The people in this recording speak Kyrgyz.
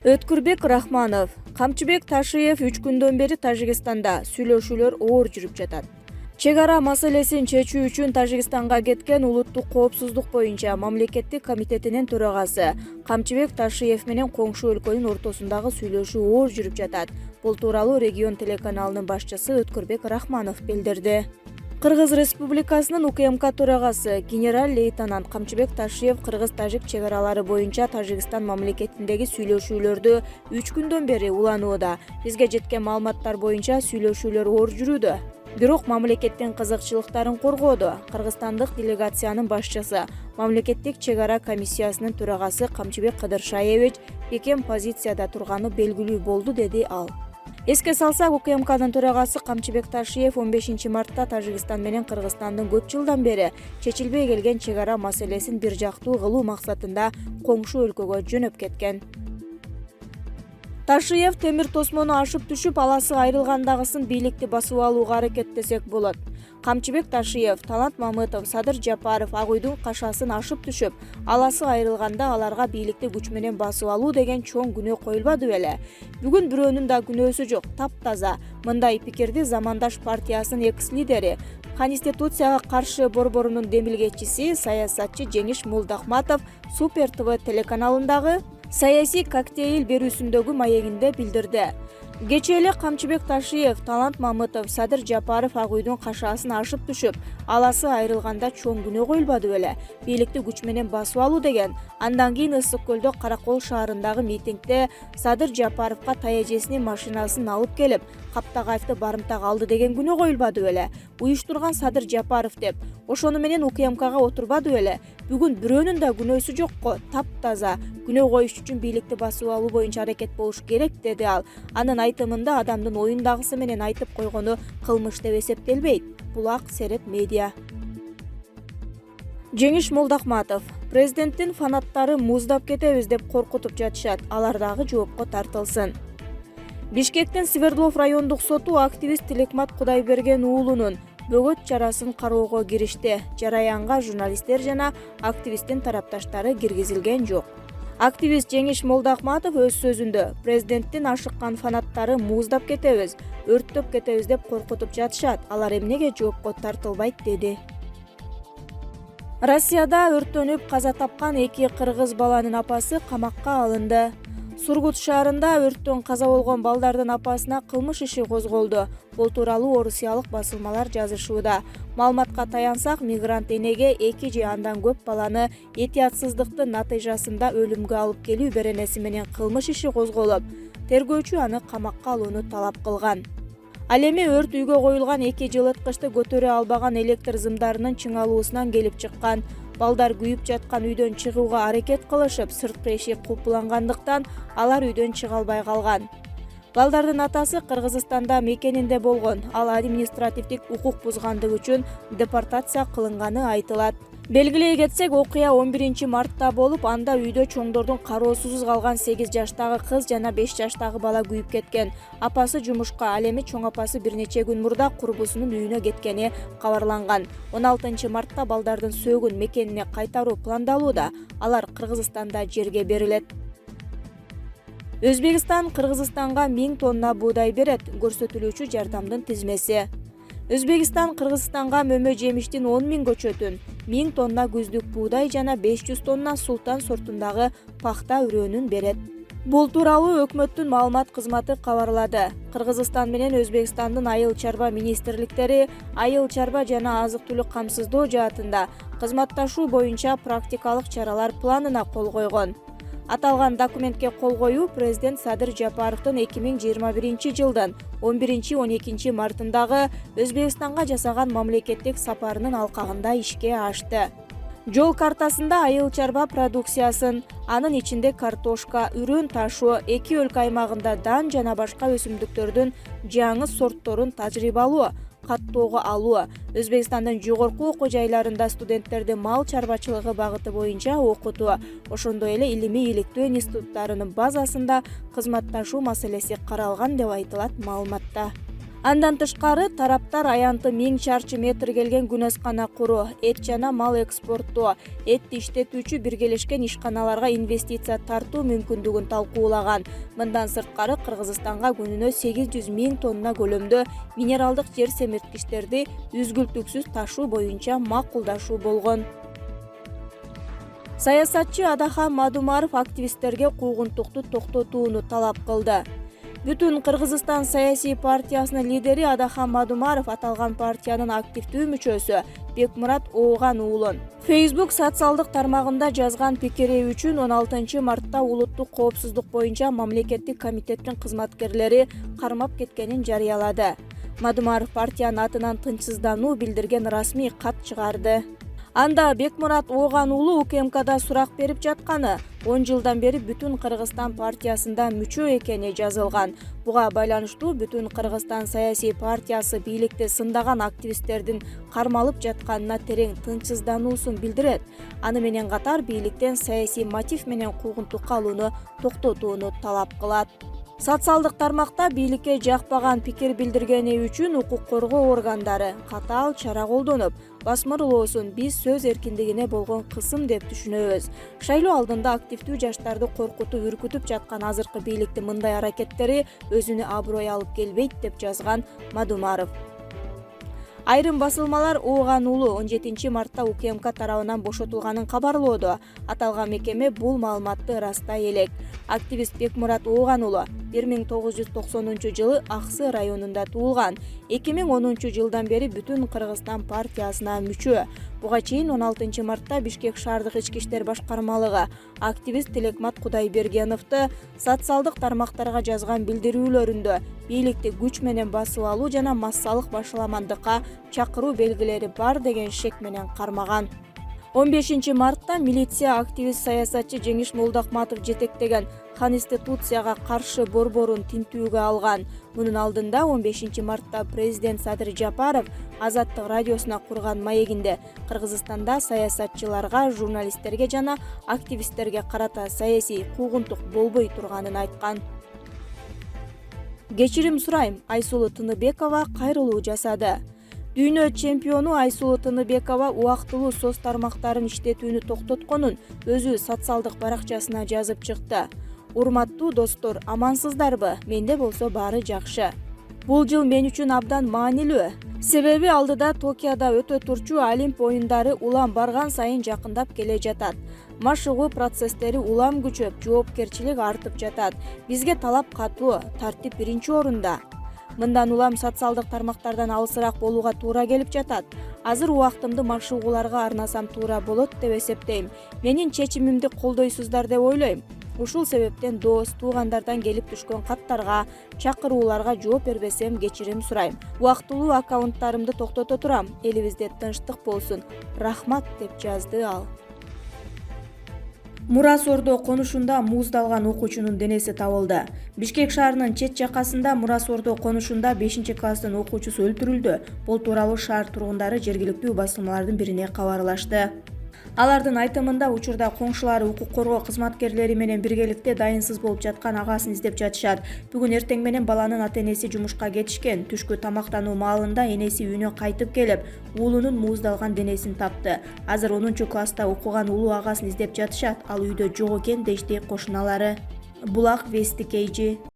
Өткүрбек Рахманов, Камчыбек Ташиев 3 күндөн бери Тажикстанда сүйлөшүүлөр оор жүрүп жатат. Чек ара маселесин чечүү үчүн Тажикстанга кеткен улуттук коопсуздук боюнча мамлекеттик комитетинин төрагасы Камчыбек Ташиев менен коңшу өлкөнүн ортосундагы сүйлөшүү оор жүрүп жатат. Бул тууралуу регион телеканалынын башчысы Өткүрбек Рахманов билдирди. Кыргыз Республикасынын УКМК төрагасы генерал-лейтенант Камчыбек Ташиев кыргыз-тажик чек аралары боюнча Тажикстан мамлекетиндеги сүйлөшүүлөрдү 3 күндөн бери уланууда. Бизге жеткен маалыматтар боюнча сүйлөшүүлөр оор жүрүүдө. Бирок мамлекеттин кызыкчылыктарын коргоодо. Кыргызстандык делегациянын башчысы, мамлекеттик чек ара комиссиясынын төрагасы Камчыбек Кыдыршаевич бекем позицияда турганы белгилүү болду, деди ал. Эске салсак, УКМКнын төрагасы Камчыбек Ташиев 15 мартта Тажикстан менен Кыргызстандын көп жылдан бери чечилбей келген чек ара маселесин бир жактуу кылуу максатында коңшу өлкөгө жөнөп кеткен. Ташиев темир тосмону ашып түшүп, аласы айрылгандагысын бийликти басып алууга аракеттесек болот. Камчыбек Ташиев, Талант Мамытов, Садыр Жапаров Ак Үйдүн кашасын ашып түшүп, аласы айрылганда аларга бийликти күч менен басып алуу деген чоң күнөө коюлбады беле? Бүгүн бирөөнүн да күнөөсү жок, таптаза. Мындай пикирди Замандаш партиясынын экс-лидери, Конституцияга каршы борборунун демилгечиси, саясатчы Жеңиш Молдахматов Супер ТВ телеканалындагы саясий коктейль берүүсүндөгү маегинде билдирди. Кечээ эле Камчыбек Ташиев, Талант Мамытов, Садыр Жапаров Ак Үйдүн кашасын ашып түшүп, аласы айрылганда чоң күнөө коюлбады беле? Бийликти күч менен басып алуу деген. Андан кийин Ысык көлдө Каракол шаарындагы митингде Садыр Жапаровго таяжесинин машинасын алып келип, Каптагаевди барымтага алды деген күнөө коюлбады беле? Уюштурган Садыр Жапаров деп, ошону менен УКМКга отурбады беле? Бүгүн бирөөнүн да күнөөсү жокко, таптаза. Күнөө коюш үчүн бийликти басып алуу боюнча аракет болуш керек, деди ал. Анын айтымында адамдын оюндагысы менен айтып койгону кылмыш деп эсептелбейт. Булак Серет Медиа. Жеңиш Молдахматов, президенттин фанаттары муздап кетебиз деп коркутуп жатышат, алар дагы жоопко тартылсын. Бишкектин Свердлов райондук соту активист Тилекмат Кудайберген уулунун бөгөт чарасын кароого киришти. Жараянга журналисттер жана активисттин тарапташтары киргизилген жок. Активист Жеңиш Молдахматов өз сөзүндө президенттин ашыккан фанаттары муздап кетебиз, өрттөп кетебиз деп коркутуп жатышат, алар эмнеге жоопко тартылбайт, деди. Россияда өрттөнүп каза тапкан 2 кыргыз баланын апасы камакка алынды. Сургут шаарында өрттөн каза болгон балдардын апасына кылмыш иши козголду. Бул тууралуу орусиялык басылмалар жазышууда. Маалыматка таянсак, мигрант энеге 2 же андан көп баланы этиятсыздыктын натыйжасында өлүмгө алып келүү беренеси менен кылмыш иши козголуп, тергөөчү аны камакка алууну талап кылган. Ал эми өрт үйгө коюлган 2 жылыткычты көтөрө албаган электр зымдарынын чыңалуусунан келип чыккан. Балдар күйүп жаткан үйдөн чыгууга аракет кылышып, сырткы эшик купулангандыктан алар үйдөн чыга албай калган. Балдардын атасы Кыргызстанда мекенинде болгон. Ал административдик укук бузгандыгы үчүн депортация кылынганы айтылат. Белгилей кетсек, окуя 11 мартта болуп, анда үйдө чоңдордун кароосусуз калган 8 жаштагы кыз жана 5 жаштагы бала күйүп кеткен. Апасы жумушка, ал эми чоң апасы бир нече күн мурда курбусунун үйүнө кеткени кабарланган. 16 мартта балдардын сөөгүн мекенине кайтаруу пландалууда. Алар Кыргызстанда жерге берилет. Өзбекстан Кыргызстанга 1000 тонна буудай берет. Көрсөтүлүүчү жардамдын тизмеси. Өзбекстан Кыргызстанга мөмө жемиштин 10 000 көчөтүн, 1000 тонна күздүк буудай жана 500 тонна султан сортундагы пахта үрөөнүн берет. Бул тууралуу өкмөттүн маалымат кызматы кабарлады. Кыргызстан менен Өзбекстандын айыл чарба министрликтери айыл чарба жана азык-түлүк камсыздоо жаатында кызматташуу боюнча практикалык чаралар планына кол койгон. Аталган документке кол коюу президент Садыр Жапаровдун 2021 жылдын 11-12 мартындагы Өзбекстанга жасаган мамлекеттик сапарынын алкагында ишке ашты. Жол картасында айыл чарба продукциясын, анын ичинде картошка, үрөн ташуу, 2 өлкө аймагында дан жана башка өсүмдүктөрдүн жаңы сортторун тажрыйбалоо, каттоого алуу, Өзбекстандын жогорку окуу жайларында студенттерди мал чарбачылыгы багыты боюнча окутуу, ошондой эле илимий иликтөө институттарынын базасында кызматташуу маселеси каралган деп айтылат маалыматта. Андан тышкары тараптар аянты 1000 чарчы метр келген күнөскана куруу, эт жана мал экспорттоо, этти иштетүүчү биргелешкен ишканаларга инвестиция тартуу мүмкүндүгүн талкуулаган. Мындан сырткары Кыргызстанга күнүнө 800 000 тонна көлөмдө минералдык жер семирткичтерди үзгүлтүксүз ташуу боюнча макулдашуу болгон. Саясатчы Адахан Мадумаров активисттерге куугунтукту токтотууну талап кылды. Бүтүн Кыргызстан саясий партиясынын лидери Адахан Мадумаров аталган партиянын активдүү мүчөсү Бекмурат Ооган уулун Facebook социалдык тармагында жазган пикири үчүн 16 мартта улуттук коопсуздук боюнча мамлекеттик комитеттин кызматкерлери кармап кеткенин жарыялады. Мадумаров партиянын атынан тынчсыздануу билдирген расмий кат чыгарды. Анда Бекмурат Ооган уулу УКМКда сурак берип жатканы 10 жылдан бери Бүтүн Кыргызстан партиясында мүчө экени жазылган. Буга байланыштуу Бүтүн Кыргызстан саясий партиясы бийликти сындаган активисттердин кармалып жатканына терең тынчсыздануусун билдирет. Аны менен катар бийликтен саясий мотив менен куугунтукка алууну токтотууну талап кылат. Социалдык тармакта бийликке жакпаган пикир билдиргени үчүн укук коргоо органдары катаал чара колдонуп, басмырлоосун биз сөз эркиндигине болгон кысым деп түшүнөбүз. Шайлоо алдында активдүү жаштарды коркутуп, үркүтүп жаткан азыркы бийликтин мындай аракеттери өзүнө аброй алып келбейт деп жазган Мадумаров. Айрым басылмалар Ооган уулу 17 мартта УКМК тарабынан бошотулганын кабарлоодо. Аталган мекеме бул маалыматты ырастай элек. Активист Бекмурат Ооган уулу 1990 жылы Аксы районунда туулган. 2010 жылдан бери Бүтүн Кыргызстан партиясына мүчө. Буга чейин 16 мартта Бишкек шаардык ички иштер башкармалыгы активист Телекмат Кудайбергеновду социалдык тармактарга жазган билдирүүлөрүндө бийликти күч менен басып алуу жана массалык башаламандыкка чакыруу белгилери бар деген шек менен кармаган. 15 мартта милиция активист саясатчы Жеңиш Молдохматов жетектеген Конституцияга каршы борборун тинтүүгө алган. Мунун алдында 15 мартта президент Садыр Жапаров Азаттык радиосуна курган маегинде Кыргызстанда саясатчыларга, журналисттерге жана активисттерге карата саясий куугунтук болбой турганын айткан. Кечирим сурайм, Айсулуу Тыныбекова кайрылуу жасады. Дүйнө чемпиону Айсулуу Тыныбекова убактылуу соц тармактарын иштетүүнү токтотконун өзү социалдык баракчасына жазып чыкты. Урматтуу достор, амансыздарбы? Менде болсо баары жакшы. Бул жыл мен үчүн абдан маанилүү. Себеби алдыда Токиодо өтө турчу Олимп оюндары улам барган сайын жакындап келе жатат. Машыгуу процесстери улам күчөп, жоопкерчилик артып жатат. Бизге талап катуу, тартип биринчи орунда. Мындан улам социалдык тармактардан алысыраак болууга туура келип жатат. Азыр убактымды машыгууларга арнасам туура болот деп эсептейм. Менин чечимимди колдойсуздар деп ойлойм. Ушул себептен дос, туугандардан келип түшкөн каттарга, чакырууларга жооп бербесем кечирим сурайм. Убактылуу аккаунттарымды токтото турам. Элибизде тынчтык болсун. Рахмат деп жазды ал. Мурас Ордо конушунда мууздалган окуучунун денеси табылды. Бишкек шаарынын чет жакасында Мурас Ордо конушунда 5-класстын окуучусу өлтүрүлдү. Бул тууралуу шаар тургундары жергиликтүү басылмалардын бирине кабарлашты. Алардын айтымында учурда коңшулары укук коргоо кызматкерлери менен биргеликте дайынсыз болуп жаткан агасын издеп жатышат. Бүгүн эртең менен баланын ата-энеси жумушка кетишкен. Түшкү тамактануу маалында энеси үйүнө кайтып келип, уулунун мууздалган денесин тапты. Азыр 10-класста окуган уулу агасын издеп жатышат. Ал үйдө жок экен, дешти кошуналары. Булак Вести KG